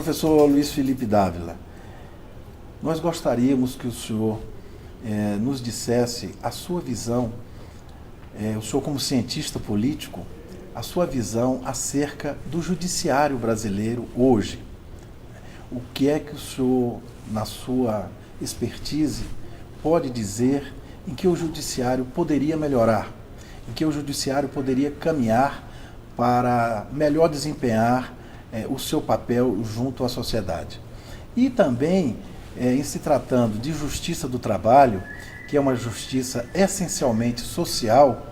Professor Luiz Felipe Dávila, nós gostaríamos que o senhor nos dissesse a sua visão, o senhor como cientista político, a sua visão acerca do judiciário brasileiro hoje. O que é que o senhor, na sua expertise, pode dizer em que o judiciário poderia melhorar, em que o judiciário poderia caminhar para melhor desempenhar o seu papel junto à sociedade? E também, em se tratando de justiça do trabalho, que é uma justiça essencialmente social,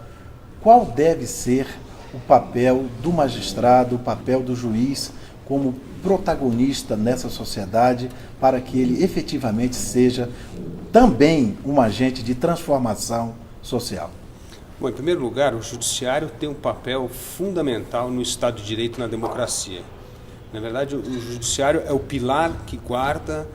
qual deve ser o papel do magistrado, o papel do juiz como protagonista nessa sociedade para que ele efetivamente seja também um agente de transformação social? Bom, em primeiro lugar, o judiciário tem um papel fundamental no Estado de Direito e na democracia. Na verdade, o judiciário é o pilar que guarda,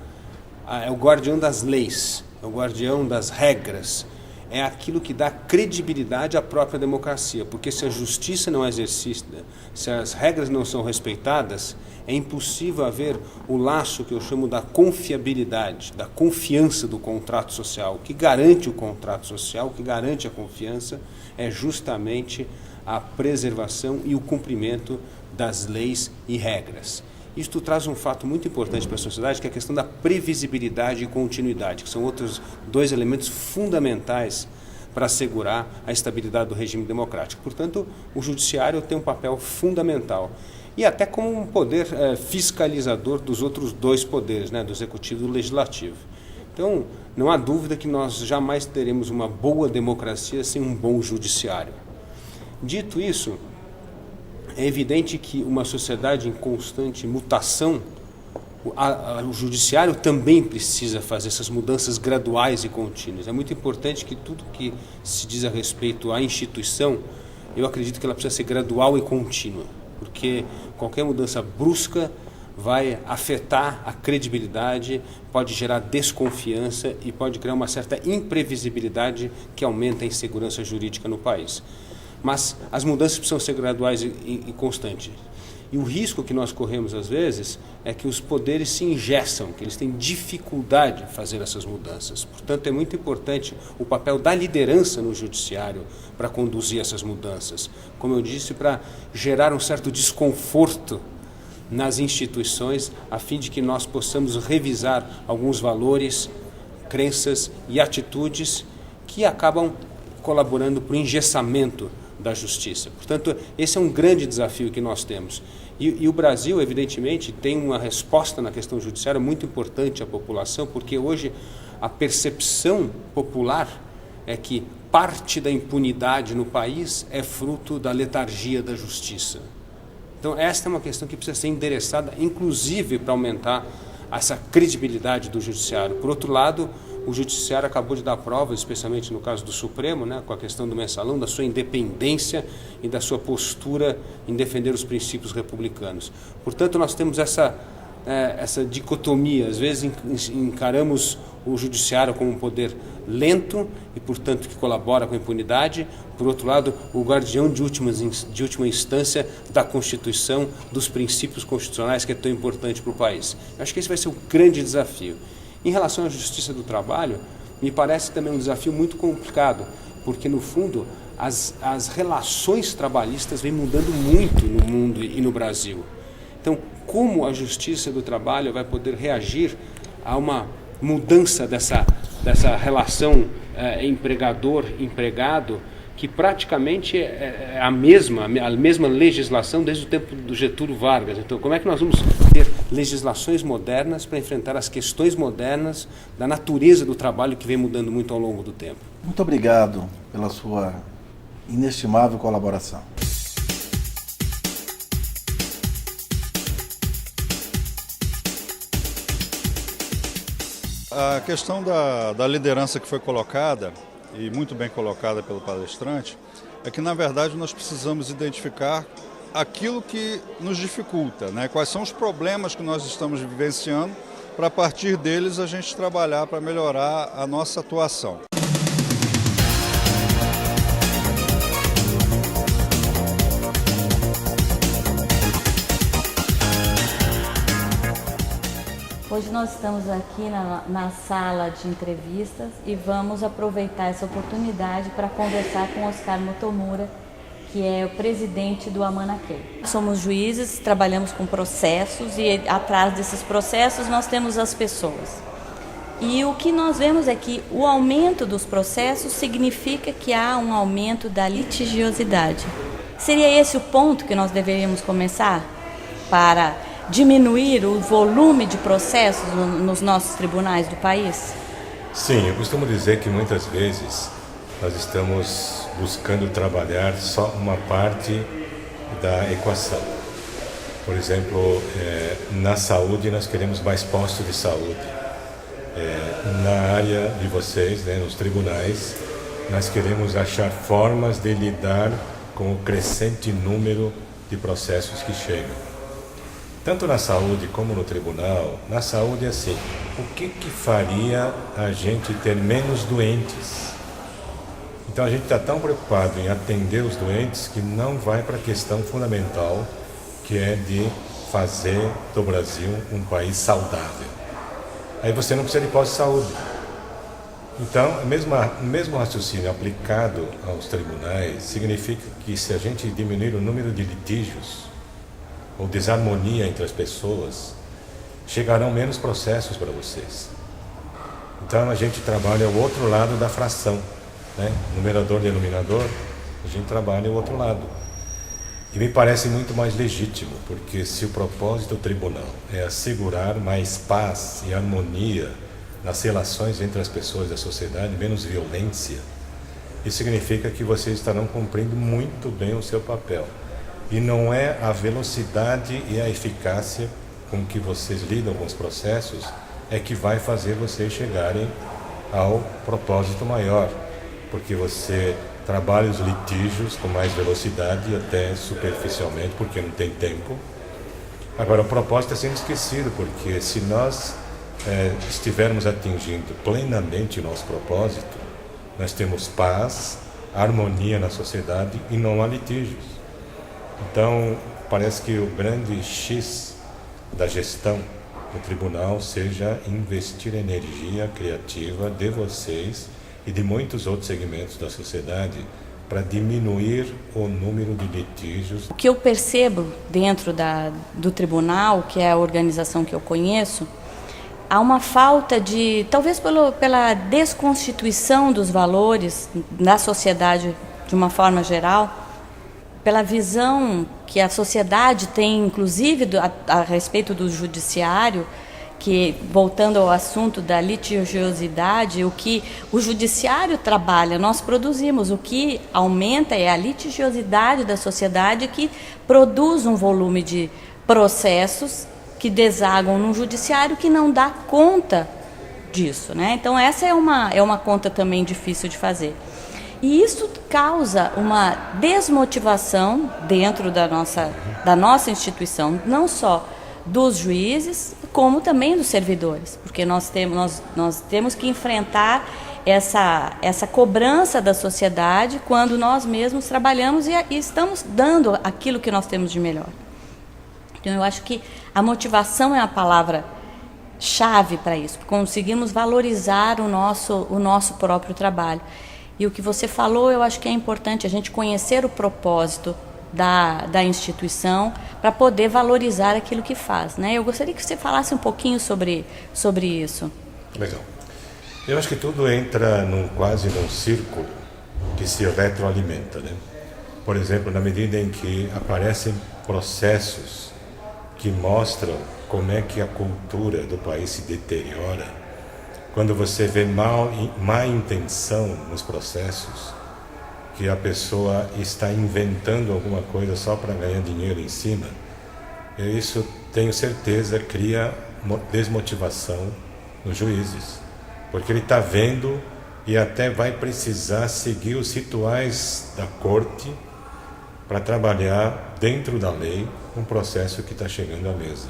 é o guardião das leis, é o guardião das regras, é aquilo que dá credibilidade à própria democracia, porque se a justiça não é exercida, se as regras não são respeitadas, é impossível haver o laço que eu chamo da confiabilidade, da confiança do contrato social. O que garante o contrato social, o que garante a confiança é justamente a preservação e o cumprimento das leis e regras. Isto traz um fato muito importante para a sociedade, que é a questão da previsibilidade e continuidade, que são outros dois elementos fundamentais para assegurar a estabilidade do regime democrático. Portanto, o judiciário tem um papel fundamental e até como um poder fiscalizador dos outros dois poderes, do executivo e do legislativo. Então, não há dúvida que nós jamais teremos uma boa democracia sem um bom judiciário. Dito isso, é evidente que uma sociedade em constante mutação, o judiciário também precisa fazer essas mudanças graduais e contínuas. É muito importante que tudo que se diz a respeito à instituição, eu acredito que ela precisa ser gradual e contínua, porque qualquer mudança brusca vai afetar a credibilidade, pode gerar desconfiança e pode criar uma certa imprevisibilidade que aumenta a insegurança jurídica no país. Mas as mudanças precisam ser graduais e constantes. E o risco que nós corremos às vezes é que os poderes se engessam, que eles têm dificuldade de fazer essas mudanças. Portanto, é muito importante o papel da liderança no judiciário para conduzir essas mudanças. Como eu disse, para gerar um certo desconforto nas instituições, a fim de que nós possamos revisar alguns valores, crenças e atitudes que acabam colaborando para o engessamento da justiça. Portanto, esse é um grande desafio que nós temos. E o Brasil, evidentemente, tem uma resposta na questão judiciária muito importante à população, porque hoje a percepção popular é que parte da impunidade no país é fruto da letargia da justiça. Então, esta é uma questão que precisa ser endereçada, inclusive para aumentar essa credibilidade do judiciário. Por outro lado, o judiciário acabou de dar provas, especialmente no caso do Supremo, com a questão do mensalão, da sua independência e da sua postura em defender os princípios republicanos. Portanto, nós temos essa dicotomia. Às vezes encaramos o judiciário como um poder lento e, portanto, que colabora com a impunidade. Por outro lado, o guardião de última instância da Constituição, dos princípios constitucionais, que é tão importante para o país. Eu acho que esse vai ser o grande desafio. Em relação à justiça do trabalho, me parece também um desafio muito complicado, porque, no fundo, as relações trabalhistas vêm mudando muito no mundo e no Brasil. Então, como a justiça do trabalho vai poder reagir a uma mudança dessa relação empregador-empregado, que praticamente é a mesma legislação desde o tempo do Getúlio Vargas. Então, como é que nós vamos ter legislações modernas para enfrentar as questões modernas da natureza do trabalho que vem mudando muito ao longo do tempo? Muito obrigado pela sua inestimável colaboração. A questão da liderança que foi colocada, e muito bem colocada pelo palestrante, é que, na verdade, nós precisamos identificar aquilo que nos dificulta, quais são os problemas que nós estamos vivenciando, para, a partir deles, a gente trabalhar para melhorar a nossa atuação. nós estamos aqui na sala de entrevistas e vamos aproveitar essa oportunidade para conversar com Oscar Motomura, que é o presidente do Amanakei. Somos juízes, trabalhamos com processos e atrás desses processos nós temos as pessoas. E o que nós vemos é que o aumento dos processos significa que há um aumento da litigiosidade. Seria esse o ponto que nós deveríamos começar para diminuir o volume de processos nos nossos tribunais do país? Sim, eu costumo dizer que muitas vezes nós estamos buscando trabalhar só uma parte da equação. Por exemplo, na saúde nós queremos mais postos de saúde. Na área de vocês, nos tribunais, nós queremos achar formas de lidar com o crescente número de processos que chegam. Tanto na saúde como no tribunal, na saúde é assim, o que faria a gente ter menos doentes? Então a gente está tão preocupado em atender os doentes que não vai para a questão fundamental, que é de fazer do Brasil um país saudável. Aí você não precisa de pós-saúde. Então, o mesmo raciocínio aplicado aos tribunais significa que se a gente diminuir o número de litígios, ou desarmonia entre as pessoas, chegarão menos processos para vocês. Então a gente trabalha o outro lado da fração, numerador e denominador, a gente trabalha o outro lado. E me parece muito mais legítimo, porque se o propósito do tribunal é assegurar mais paz e harmonia nas relações entre as pessoas da sociedade, menos violência, isso significa que vocês estarão cumprindo muito bem o seu papel. E não é a velocidade e a eficácia com que vocês lidam com os processos é que vai fazer vocês chegarem ao propósito maior, porque você trabalha os litígios com mais velocidade, até superficialmente, porque não tem tempo. Agora, o propósito está sendo esquecido, porque se nós estivermos atingindo plenamente o nosso propósito, nós temos paz, harmonia na sociedade e não há litígios. Então, parece que o grande X da gestão do tribunal seja investir energia criativa de vocês e de muitos outros segmentos da sociedade para diminuir o número de litígios. O que eu percebo dentro do tribunal, que é a organização que eu conheço, há uma falta de, talvez pela desconstituição dos valores da sociedade de uma forma geral, pela visão que a sociedade tem, inclusive, a respeito do judiciário, que, voltando ao assunto da litigiosidade, o que o judiciário trabalha, nós produzimos. O que aumenta é a litigiosidade da sociedade, que produz um volume de processos que desagam no judiciário que não dá conta disso, Então, essa é uma conta também difícil de fazer. E isso causa uma desmotivação dentro da nossa instituição, não só dos juízes, como também dos servidores, porque nós temos que enfrentar essa cobrança da sociedade quando nós mesmos trabalhamos e estamos dando aquilo que nós temos de melhor. Então, eu acho que a motivação é a palavra-chave para isso, conseguimos valorizar o nosso próprio trabalho. E o que você falou, eu acho que é importante a gente conhecer o propósito da instituição para poder valorizar aquilo que faz, Eu gostaria que você falasse um pouquinho sobre isso. Legal. Eu acho que tudo entra quase num círculo que se retroalimenta, Por exemplo, na medida em que aparecem processos que mostram como é que a cultura do país se deteriora, quando você vê má intenção nos processos, que a pessoa está inventando alguma coisa só para ganhar dinheiro em cima, isso, tenho certeza, cria desmotivação nos juízes, porque ele está vendo e até vai precisar seguir os rituais da corte para trabalhar dentro da lei um processo que está chegando à mesa.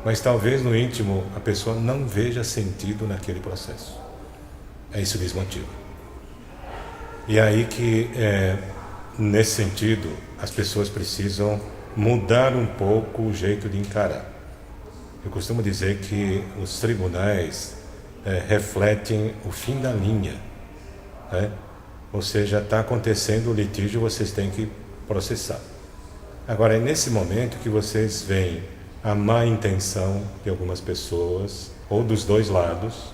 Mas talvez no íntimo a pessoa não veja sentido naquele processo. Isso desmotiva. E aí que, nesse sentido, as pessoas precisam mudar um pouco o jeito de encarar. Eu costumo dizer que os tribunais refletem o fim da linha, né? Ou seja, está acontecendo o litígio, vocês têm que processar. Agora, é nesse momento que vocês veem a má intenção de algumas pessoas, ou dos dois lados,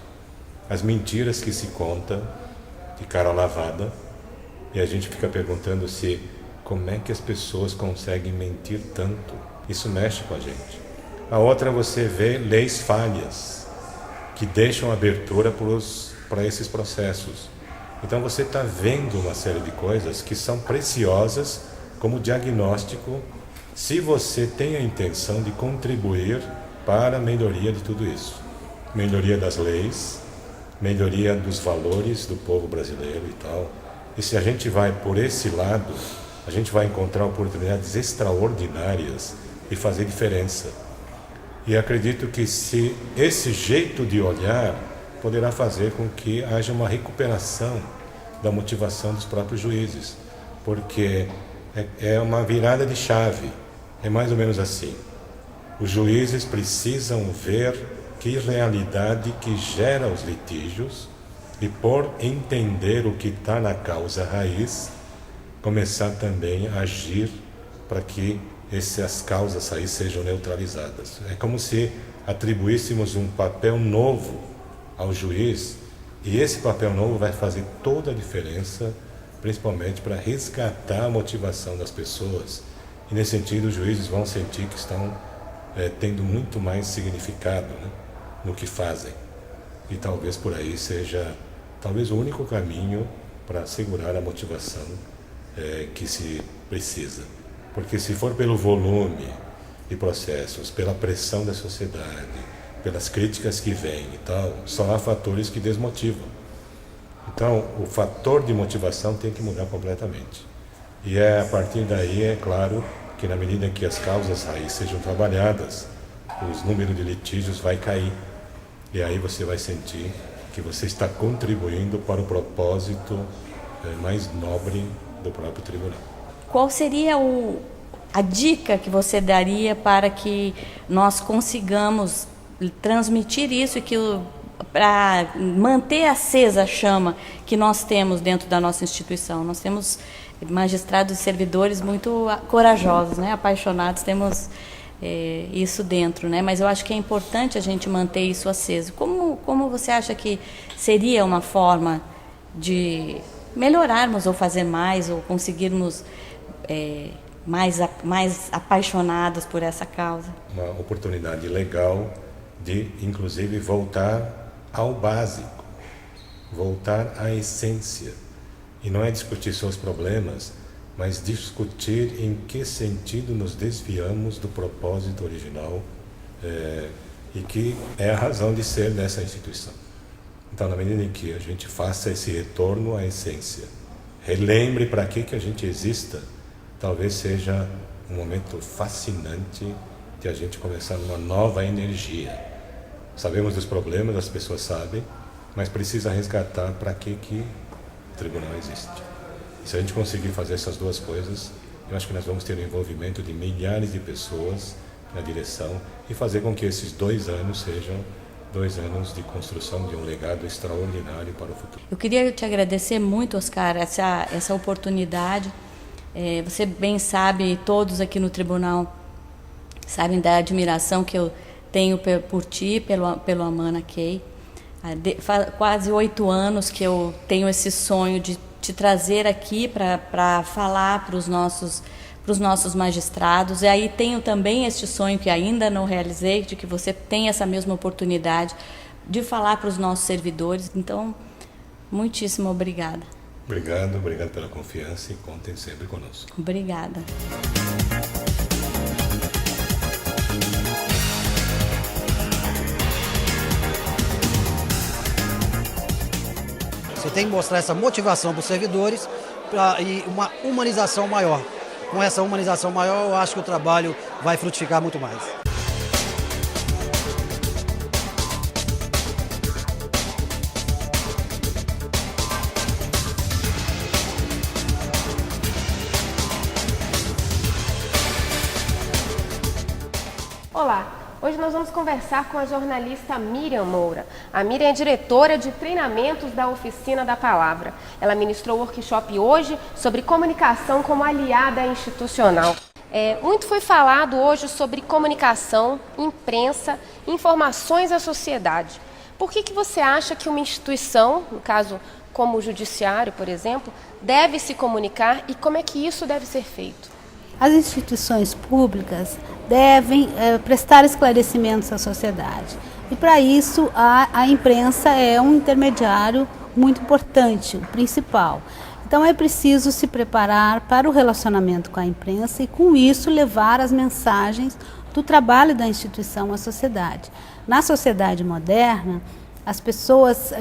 as mentiras que se contam de cara lavada, e a gente fica perguntando como é que as pessoas conseguem mentir tanto. Isso mexe com a gente. A outra, você vê leis falhas que deixam abertura para esses processos. Então você está vendo uma série de coisas que são preciosas como diagnóstico, se você tem a intenção de contribuir para a melhoria de tudo isso. Melhoria das leis, melhoria dos valores do povo brasileiro e tal. E se a gente vai por esse lado, a gente vai encontrar oportunidades extraordinárias de fazer diferença. E acredito que se esse jeito de olhar poderá fazer com que haja uma recuperação da motivação dos próprios juízes, porque é uma virada de chave, é mais ou menos assim. Os juízes precisam ver que realidade que gera os litígios e, por entender o que está na causa raiz, começar também a agir para que essas causas raiz sejam neutralizadas. É como se atribuíssemos um papel novo ao juiz, e esse papel novo vai fazer toda a diferença, principalmente para resgatar a motivação das pessoas. E nesse sentido, os juízes vão sentir que estão tendo muito mais significado, né, no que fazem. E talvez por aí seja o único caminho para assegurar a motivação que se precisa. Porque se for pelo volume de processos, pela pressão da sociedade, pelas críticas que vêm e tal, só há fatores que desmotivam. Então, o fator de motivação tem que mudar completamente. E a partir daí, é claro, que na medida que as causas raiz sejam trabalhadas, os números de litígios vai cair. E aí você vai sentir que você está contribuindo para o propósito mais nobre do próprio tribunal. Qual seria a dica que você daria para que nós consigamos transmitir isso e para manter acesa a chama que nós temos dentro da nossa instituição? Nós temos magistrados e servidores muito corajosos, né? Apaixonados, temos isso dentro, né? Mas eu acho que é importante a gente manter isso aceso. Como você acha que seria uma forma de melhorarmos ou fazer mais ou conseguirmos mais apaixonados por essa causa? Uma oportunidade legal de, inclusive, voltar ao básico, voltar à essência. E não é discutir só os problemas, mas discutir em que sentido nos desviamos do propósito original e que é a razão de ser dessa instituição. Então, na medida em que a gente faça esse retorno à essência, relembre para que a gente exista, talvez seja um momento fascinante de a gente começar uma nova energia. Sabemos dos problemas, as pessoas sabem, mas precisa resgatar para que o tribunal existe. E se a gente conseguir fazer essas duas coisas, eu acho que nós vamos ter o envolvimento de milhares de pessoas na direção e fazer com que esses 2 anos sejam 2 anos de construção de um legado extraordinário para o futuro. Eu queria te agradecer muito, Oscar, essa oportunidade. Você bem sabe, todos aqui no tribunal sabem da admiração que eu tenho por ti, pelo Amana Key. Faz quase 8 anos que eu tenho esse sonho de te trazer aqui para falar para os nossos magistrados. E aí tenho também este sonho que ainda não realizei, de que você tenha essa mesma oportunidade de falar para os nossos servidores. Então, muitíssimo obrigada. Obrigado pela confiança e contem sempre conosco. Obrigada. Você tem que mostrar essa motivação para os servidores e uma humanização maior. Com essa humanização maior, eu acho que o trabalho vai frutificar muito mais. Olá, Hoje nós vamos conversar com a jornalista Miriam Moura. A Miriam é diretora de treinamentos da Oficina da Palavra. Ela ministrou o workshop hoje sobre comunicação como aliada institucional. Muito foi falado hoje sobre comunicação, imprensa, informações à sociedade. Por que você acha que uma instituição, no caso como o Judiciário, por exemplo, deve se comunicar e como é que isso deve ser feito? As instituições públicas devem prestar esclarecimentos à sociedade. E para isso a imprensa é um intermediário muito importante, o principal. Então é preciso se preparar para o relacionamento com a imprensa e com isso levar as mensagens do trabalho da instituição à sociedade. Na sociedade moderna, as pessoas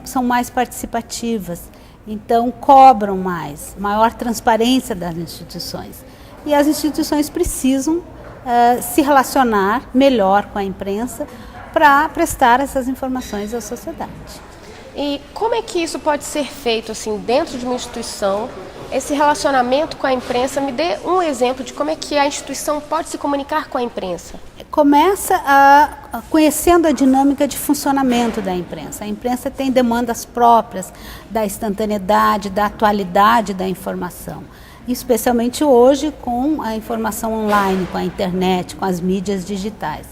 são mais participativas, então cobram mais, maior transparência das instituições. E as instituições precisam se relacionar melhor com a imprensa para prestar essas informações à sociedade. E como é que isso pode ser feito assim, dentro de uma instituição, esse relacionamento com a imprensa? Me dê um exemplo de como é que a instituição pode se comunicar com a imprensa. Começa conhecendo a dinâmica de funcionamento da imprensa. A imprensa tem demandas próprias da instantaneidade, da atualidade da informação. Especialmente hoje com a informação online, com a internet, com as mídias digitais.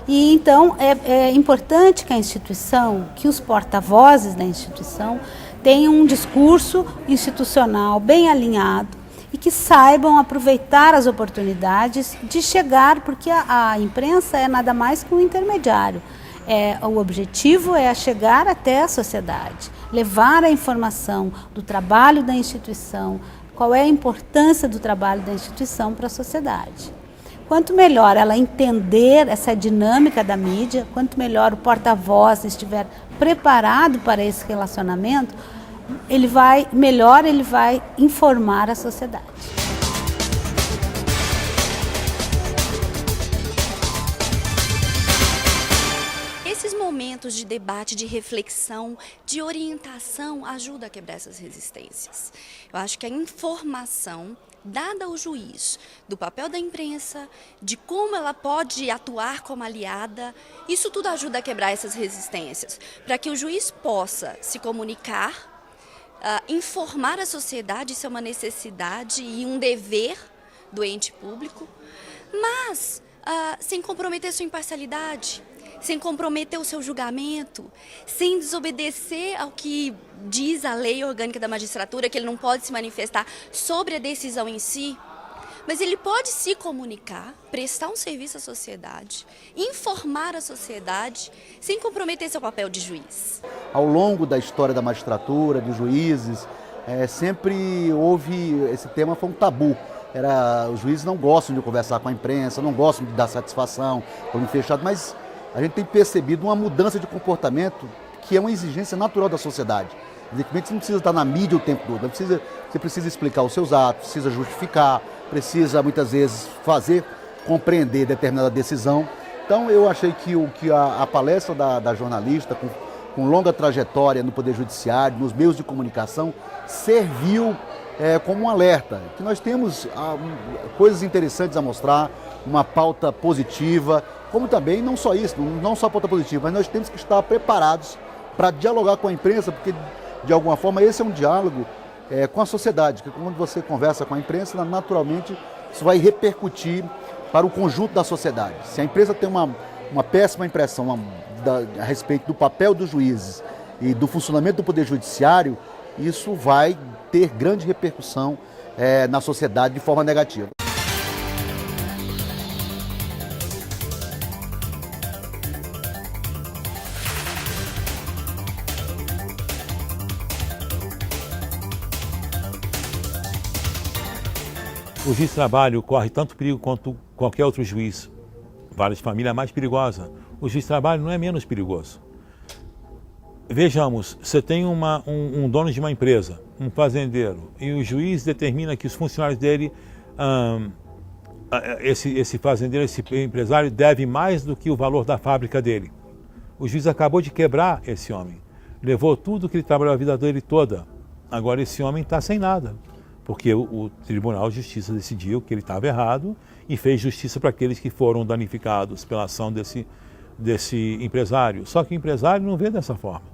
E então é importante que a instituição, que os porta-vozes da instituição tenham um discurso institucional bem alinhado e que saibam aproveitar as oportunidades de chegar, porque a imprensa é nada mais que um intermediário. O objetivo é chegar até a sociedade, levar a informação do trabalho da instituição, qual é a importância do trabalho da instituição para a sociedade. Quanto melhor ela entender essa dinâmica da mídia, quanto melhor o porta-voz estiver preparado para esse relacionamento, melhor ele vai informar a sociedade. Esses momentos de debate, de reflexão, de orientação ajudam a quebrar essas resistências. Eu acho que a informação dada ao juiz do papel da imprensa, de como ela pode atuar como aliada, isso tudo ajuda a quebrar essas resistências, para que o juiz possa se comunicar, informar a sociedade, isso é uma necessidade e um dever do ente público, mas sem comprometer sua imparcialidade, sem comprometer o seu julgamento, sem desobedecer ao que diz a lei orgânica da magistratura, que ele não pode se manifestar sobre a decisão em si, mas ele pode se comunicar, prestar um serviço à sociedade, informar a sociedade, sem comprometer seu papel de juiz. Ao longo da história da magistratura, dos juízes, sempre houve, esse tema foi um tabu. Os juízes não gostam de conversar com a imprensa, não gostam de dar satisfação, como fechado, mas a gente tem percebido uma mudança de comportamento que é uma exigência natural da sociedade. Evidentemente, você não precisa estar na mídia o tempo todo, você precisa explicar os seus atos, precisa justificar, precisa muitas vezes fazer compreender determinada decisão. Então eu achei que a palestra da jornalista, com longa trajetória no Poder Judiciário, nos meios de comunicação, serviu como um alerta, que nós temos coisas interessantes a mostrar, uma pauta positiva, como também não só isso, não só a pauta positiva, mas nós temos que estar preparados para dialogar com a imprensa, porque de alguma forma esse é um diálogo com a sociedade, que quando você conversa com a imprensa, naturalmente isso vai repercutir para o conjunto da sociedade. Se a imprensa tem uma péssima impressão a respeito do papel dos juízes e do funcionamento do Poder Judiciário, isso vai ter grande repercussão na sociedade de forma negativa. O juiz de trabalho corre tanto perigo quanto qualquer outro juiz. Vara de família é mais perigosa. O juiz de trabalho não é menos perigoso. Vejamos, você tem um dono de uma empresa, um fazendeiro, e o juiz determina que os funcionários dele, esse fazendeiro, esse empresário, deve mais do que o valor da fábrica dele. O juiz acabou de quebrar esse homem. Levou tudo que ele trabalhou a vida dele toda. Agora esse homem está sem nada. porque o Tribunal de Justiça decidiu que ele estava errado e fez justiça para aqueles que foram danificados pela ação desse empresário. Só que o empresário não vê dessa forma.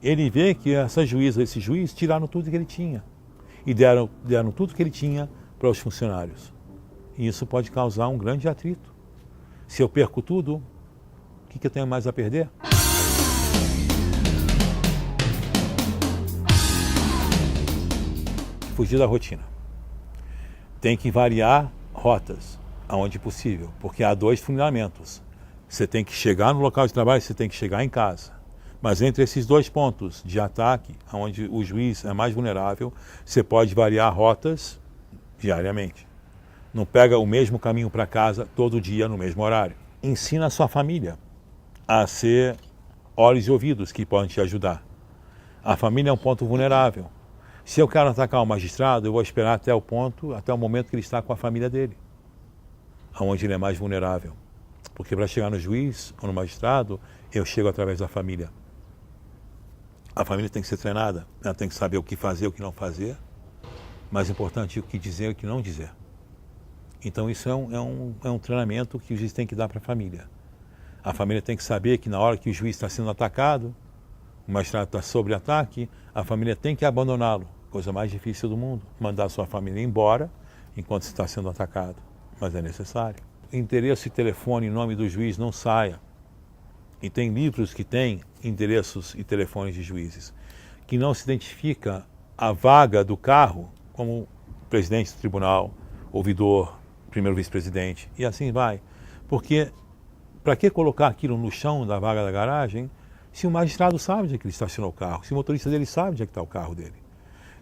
Ele vê que esse juiz tiraram tudo que ele tinha e deram tudo que ele tinha para os funcionários. E isso pode causar um grande atrito. Se eu perco tudo, o que eu tenho mais a perder? Fugir da rotina. Tem que variar rotas, aonde possível, porque há 2 fundamentos. Você tem que chegar no local de trabalho, você tem que chegar em casa. Mas entre esses 2 pontos de ataque, onde o juiz é mais vulnerável, você pode variar rotas diariamente. Não pega o mesmo caminho para casa todo dia no mesmo horário. Ensina a sua família a ser olhos e ouvidos que podem te ajudar. A família é um ponto vulnerável. Se eu quero atacar o magistrado, eu vou esperar até o momento que ele está com a família dele, onde ele é mais vulnerável. Porque para chegar no juiz ou no magistrado, eu chego através da família. A família tem que ser treinada, ela tem que saber o que fazer, o que não fazer. Mais importante, o que dizer e o que não dizer. Então isso é um treinamento que o juiz tem que dar para a família. A família tem que saber que na hora que o juiz está sendo atacado, o magistrado está sob ataque, a família tem que abandoná-lo. Coisa mais difícil do mundo, mandar sua família embora enquanto está sendo atacado. Mas é necessário. Endereço e telefone em nome do juiz não saia. E tem livros que têm endereços e telefones de juízes, que não se identifica a vaga do carro como presidente do tribunal, ouvidor, primeiro vice-presidente, e assim vai. Porque, para que colocar aquilo no chão da vaga da garagem, se o magistrado sabe onde é que ele estacionou o carro, se o motorista dele sabe onde é que está o carro dele.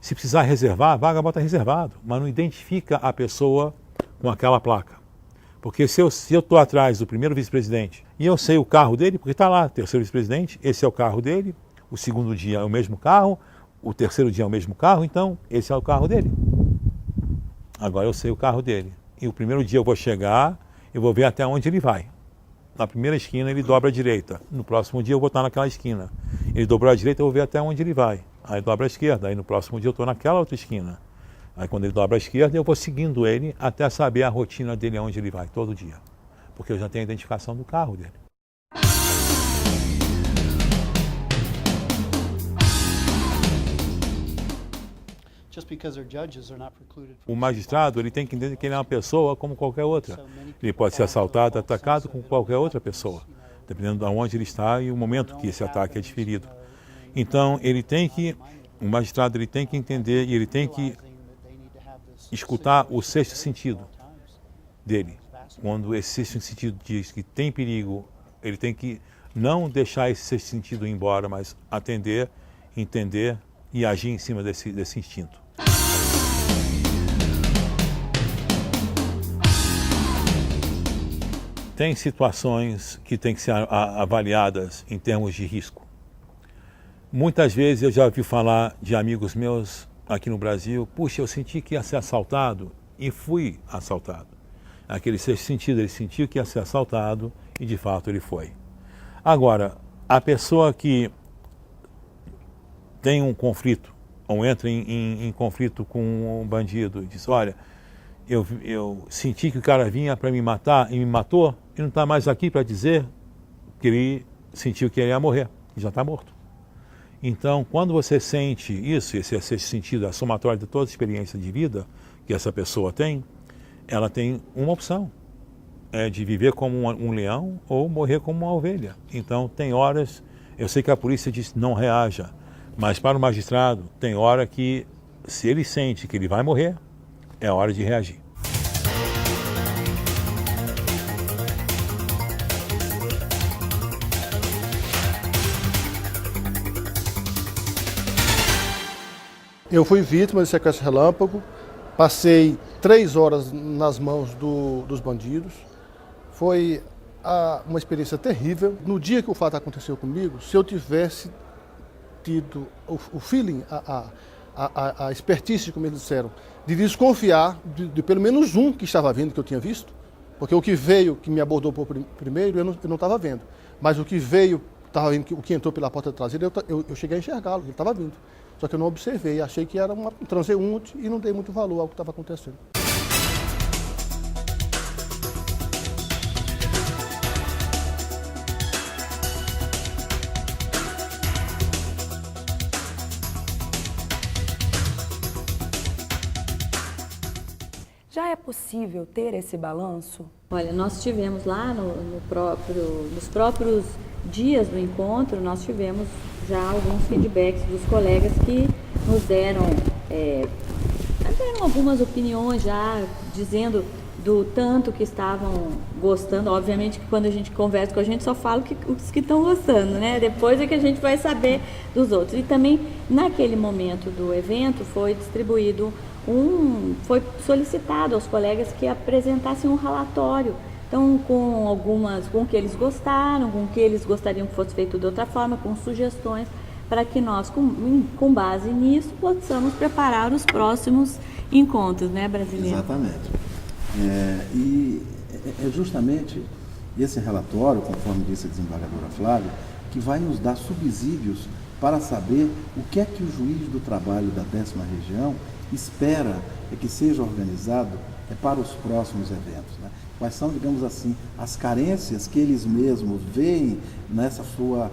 Se precisar reservar, a vaga bota reservado, mas não identifica a pessoa com aquela placa. Porque se eu estou atrás do primeiro vice-presidente e eu sei o carro dele, porque está lá, terceiro vice-presidente, esse é o carro dele, o segundo dia é o mesmo carro, o terceiro dia é o mesmo carro, então esse é o carro dele. Agora eu sei o carro dele. E o primeiro dia eu vou chegar, eu vou ver até onde ele vai. Na primeira esquina ele dobra à direita, no próximo dia eu vou estar naquela esquina. Ele dobrou à direita, eu vou ver até onde ele vai. Aí dobra à esquerda, aí no próximo dia eu estou naquela outra esquina. Aí quando ele dobra à esquerda, eu vou seguindo ele até saber a rotina dele, aonde ele vai, todo dia. Porque eu já tenho a identificação do carro dele. O magistrado ele tem que entender que ele é uma pessoa como qualquer outra. Ele pode ser assaltado, atacado como qualquer outra pessoa, dependendo de onde ele está e o momento que esse ataque é desferido. Então, o magistrado ele tem que entender e ele tem que escutar o sexto sentido dele. Quando esse sexto sentido diz que tem perigo, ele tem que não deixar esse sexto sentido ir embora, mas atender, entender e agir em cima desse instinto. Tem situações que têm que ser avaliadas em termos de risco. Muitas vezes eu já ouvi falar de amigos meus aqui no Brasil, puxa, eu senti que ia ser assaltado e fui assaltado. Aquele sexto sentido, ele sentiu que ia ser assaltado e de fato ele foi. Agora, a pessoa que tem um conflito ou entra em conflito com um bandido e diz, olha, eu senti que o cara vinha para me matar e me matou e não está mais aqui para dizer que ele sentiu que ele ia morrer, e já está morto. Então, quando você sente isso, esse sentido, a somatória de toda a experiência de vida que essa pessoa tem, ela tem uma opção, é de viver como um leão ou morrer como uma ovelha. Então, tem horas, eu sei que a polícia diz não reaja, mas para o magistrado, tem hora que, se ele sente que ele vai morrer, é hora de reagir. Eu fui vítima de sequestro relâmpago, passei 3 horas nas mãos dos bandidos. Foi uma experiência terrível. No dia que o fato aconteceu comigo, se eu tivesse tido o feeling, a expertise, como eles disseram, de desconfiar de pelo menos um que estava vindo, que eu tinha visto, porque o que veio, que me abordou por primeiro, eu não estava vendo. Mas o que veio, estava vindo, o que entrou pela porta traseira, eu cheguei a enxergá-lo, ele estava vindo. Só que eu não observei, achei que era um transeunte e não dei muito valor ao que estava acontecendo. Já é possível ter esse balanço? Olha, nós tivemos lá nos próprios dias do encontro, nós tivemos já alguns feedbacks dos colegas que nos deram algumas opiniões já, dizendo do tanto que estavam gostando. Obviamente que quando a gente conversa com a gente só fala os que estão gostando, né? Depois é que a gente vai saber dos outros. E também, naquele momento do evento, foi distribuído foi solicitado aos colegas que apresentassem um relatório, então com o que eles gostaram, com o que eles gostariam que fosse feito de outra forma, com sugestões, para que nós, com base nisso, possamos preparar os próximos encontros, né, brasileiro? Exatamente. E é justamente esse relatório, conforme disse a desembargadora Flávia, que vai nos dar subsídios para saber o que é que o juiz do trabalho da 10ª região espera que seja organizado para os próximos eventos, né? Quais são, digamos assim, as carências que eles mesmos veem nessa sua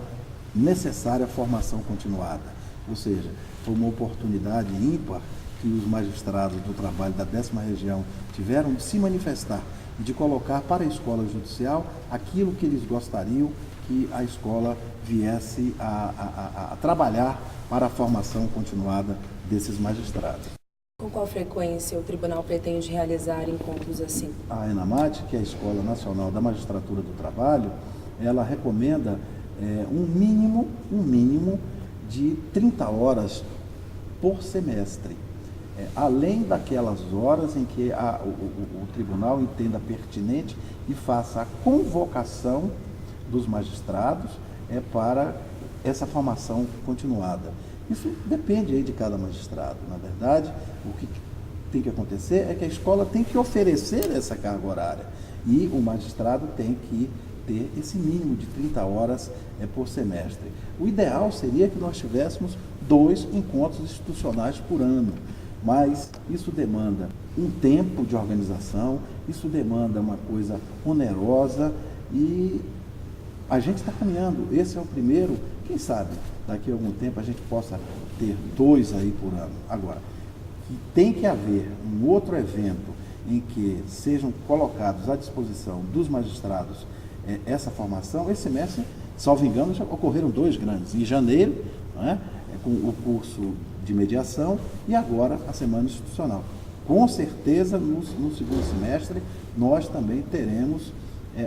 necessária formação continuada. Ou seja, foi uma oportunidade ímpar que os magistrados do trabalho da 10ª região tiveram de se manifestar e de colocar para a escola judicial aquilo que eles gostariam que a escola viesse a trabalhar para a formação continuada desses magistrados. Com qual frequência o tribunal pretende realizar encontros assim? A ENAMAT, que é a Escola Nacional da Magistratura do Trabalho, ela recomenda um mínimo de 30 horas por semestre, além daquelas horas em que o tribunal entenda pertinente e faça a convocação dos magistrados para essa formação continuada. Isso depende aí de cada magistrado. Na verdade, o que tem que acontecer é que a escola tem que oferecer essa carga horária e o magistrado tem que ter esse mínimo de 30 horas por semestre. O ideal seria que nós tivéssemos 2 encontros institucionais por ano, mas isso demanda um tempo de organização, isso demanda uma coisa onerosa e a gente está caminhando. Esse é o primeiro, quem sabe daqui a algum tempo a gente possa ter 2 aí por ano. Agora, tem que haver um outro evento em que sejam colocados à disposição dos magistrados essa formação. Esse semestre, salvo engano, já ocorreram 2 grandes. Em janeiro, né, com o curso de mediação e agora a semana institucional. Com certeza, no segundo semestre, nós também teremos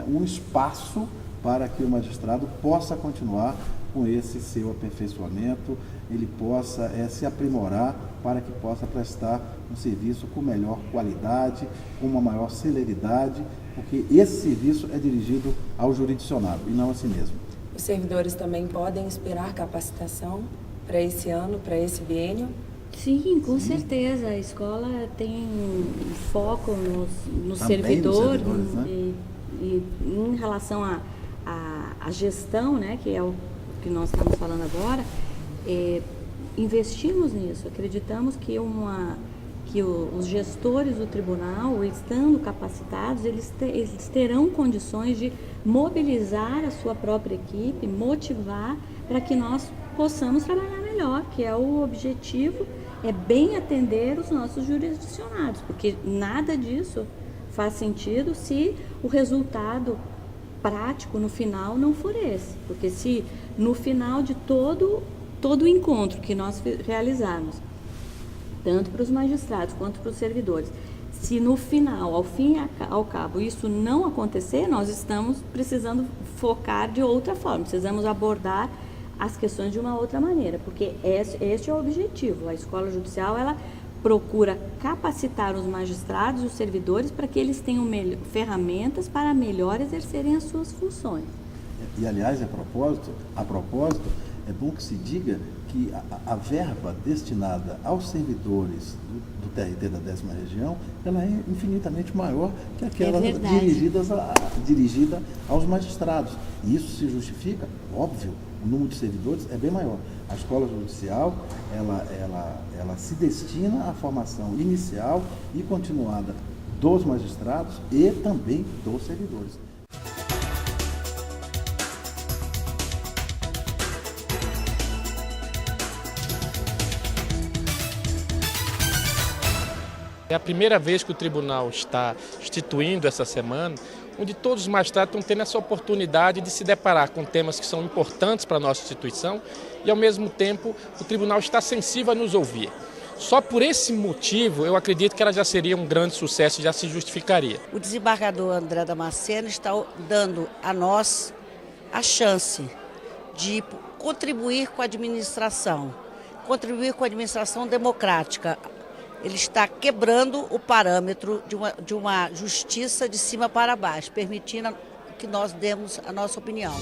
um espaço para que o magistrado possa continuar com esse seu aperfeiçoamento, ele possa se aprimorar para que possa prestar um serviço com melhor qualidade, com uma maior celeridade, porque esse serviço é dirigido ao jurisdicionado e não a si mesmo. Os servidores também podem esperar capacitação para esse ano, para esse biênio? Sim, com certeza. A escola tem foco nos servidores, né? e em relação à gestão, né, que é o que nós estamos falando agora, investimos nisso. Acreditamos que os gestores do tribunal, estando capacitados, eles terão condições de mobilizar a sua própria equipe, motivar para que nós possamos trabalhar melhor, que é o objetivo, é bem atender os nossos jurisdicionados, porque nada disso faz sentido se o resultado prático no final não for esse, porque se no final de todo o encontro que nós realizarmos, tanto para os magistrados quanto para os servidores, se no final, ao fim e ao cabo, isso não acontecer, nós estamos precisando focar de outra forma, precisamos abordar as questões de uma outra maneira, porque este é o objetivo. A escola judicial, ela procura capacitar os magistrados e os servidores para que eles tenham ferramentas para melhor exercerem as suas funções. E, aliás, a propósito, é bom que se diga que a verba destinada aos servidores do TRT da 10ª região, ela é infinitamente maior que aquela dirigida aos magistrados. E isso se justifica, óbvio, o número de servidores é bem maior. A escola judicial, ela se destina à formação inicial e continuada dos magistrados e também dos servidores. É a primeira vez que o tribunal está instituindo essa semana, onde todos os magistrados estão tendo essa oportunidade de se deparar com temas que são importantes para a nossa instituição e, ao mesmo tempo, o tribunal está sensível a nos ouvir. Só por esse motivo, eu acredito que ela já seria um grande sucesso, já se justificaria. O desembargador André Damasceno está dando a nós a chance de contribuir com a administração democrática. Ele está quebrando o parâmetro de uma justiça de cima para baixo, permitindo que nós demos a nossa opinião.